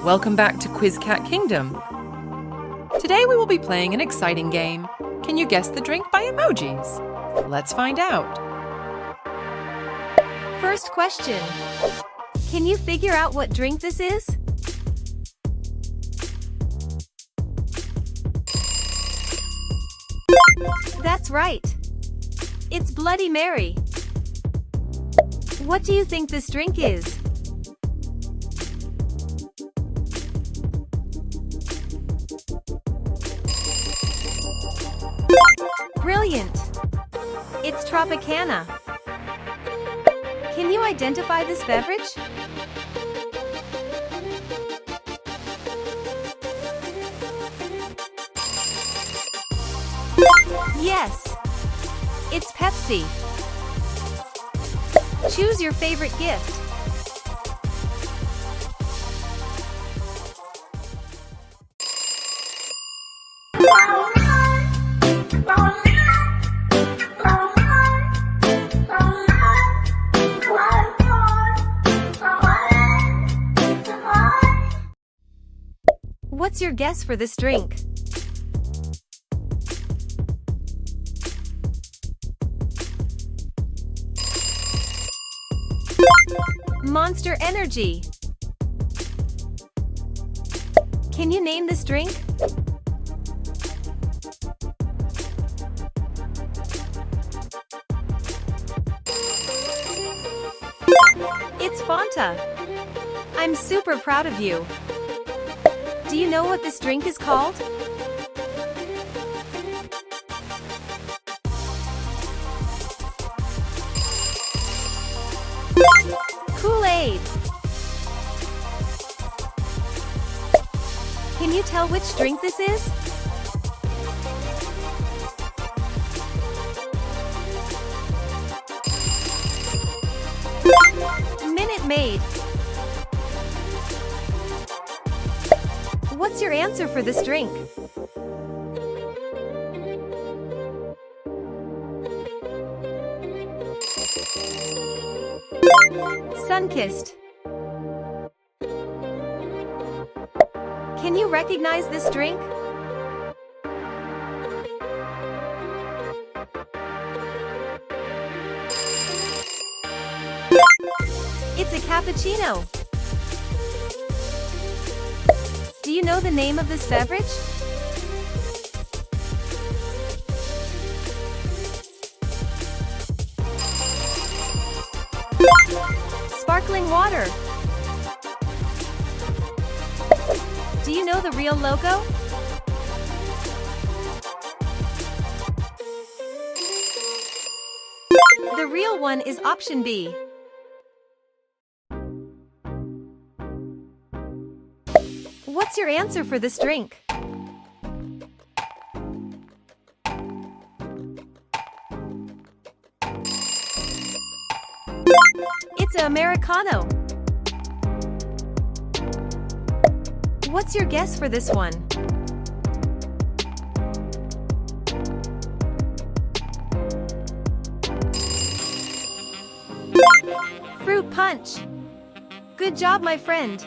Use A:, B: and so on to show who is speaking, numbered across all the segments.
A: Welcome back to Quiz Cat Kingdom. Today we will be playing an exciting game. Can you guess the drink by emojis? Let's find out.
B: First question. Can you figure out what drink this is? That's right. It's Bloody Mary. What do you think this drink is? Brilliant! It's Tropicana. Can you identify this beverage? Yes! It's Pepsi. Choose your favorite gift. What's your guess for this drink? Monster Energy. Can you name this drink? It's Fanta. I'm super proud of you. Do you know what this drink is called? Kool-Aid. Can you tell which drink this is? Minute Maid. What's your answer for this drink? Sunkissed. Can you recognize this drink? It's a cappuccino. Do you know the name of this beverage? Sparkling water. Do you know the real logo? The real one is option B. What's your answer for this drink? It's an Americano. What's your guess for this one? Fruit punch. Good job, my friend.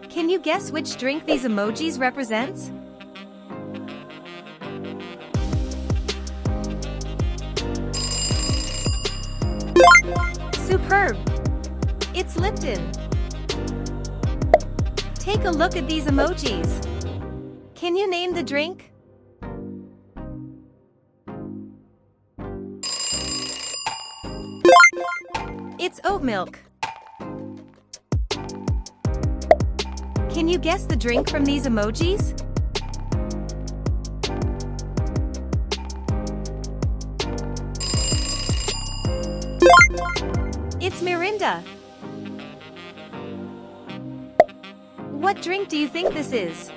B: Can you guess which drink these emojis represents? Superb! It's Lipton. Take a look at these emojis. Can you name the drink? It's oat milk. Can you guess the drink from these emojis? It's Mirinda. What drink do you think this is?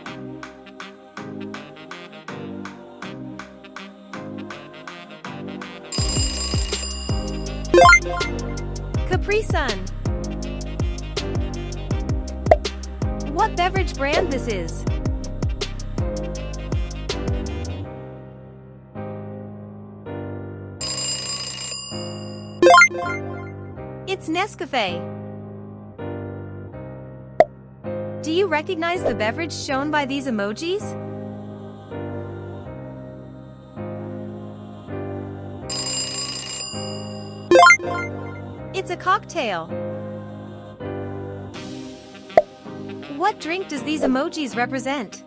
B: Capri Sun. What beverage brand this is? It's Nescafe. Do you recognize the beverage shown by these emojis? It's a cocktail. What drink does these emojis represent?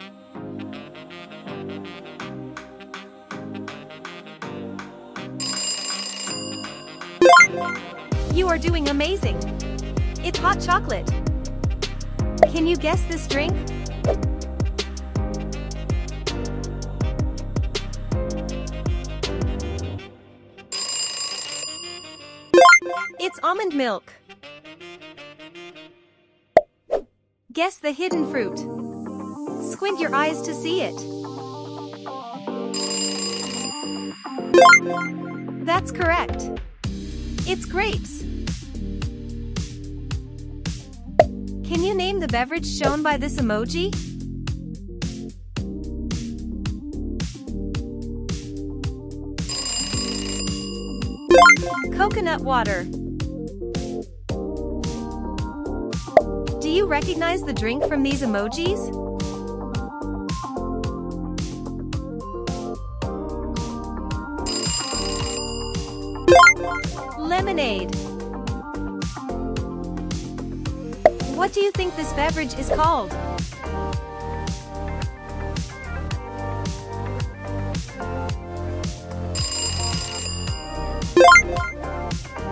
B: You are doing amazing. It's hot chocolate. Can you guess this drink? It's almond milk. Guess the hidden fruit. Squint your eyes to see it. That's correct. It's grapes. Can you name the beverage shown by this emoji? Coconut water. Do you recognize the drink from these emojis? Lemonade. What do you think this beverage is called?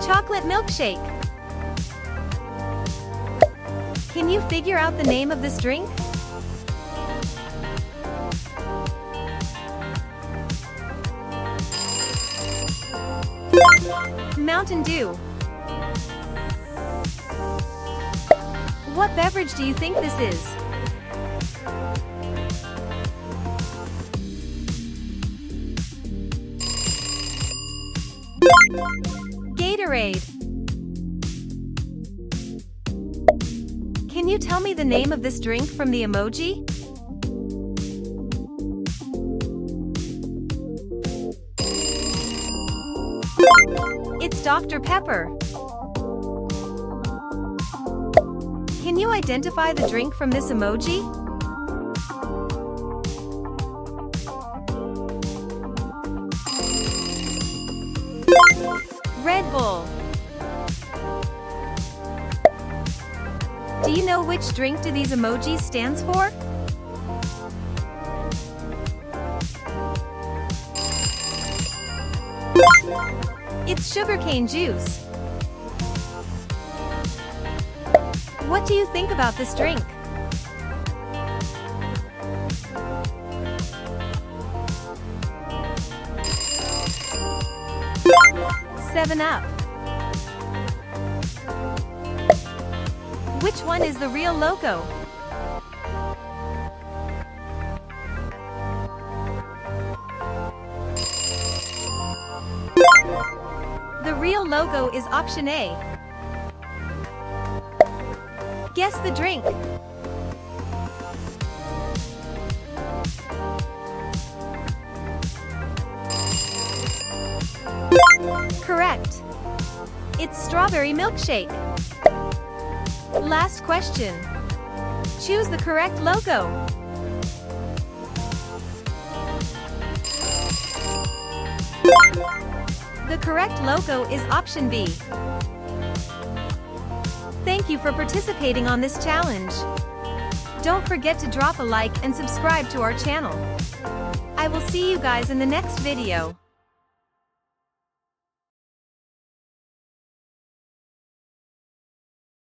B: Chocolate milkshake. Can you figure out the name of this drink? Mountain Dew. What beverage do you think this is? Gatorade. Can you tell me the name of this drink from the emoji? It's Dr. Pepper. Can you identify the drink from this emoji? Red Bull. Do you know which drink do these emojis stands for? It's sugarcane juice. What do you think about this drink? Seven Up. Which one is the real logo? The real logo is option A. Guess the drink. Correct. It's strawberry milkshake. Last question. Choose the correct logo. The correct logo is option B. Thank you for participating on this challenge. Don't forget to drop a like and subscribe to our channel. I will see you guys in the next video.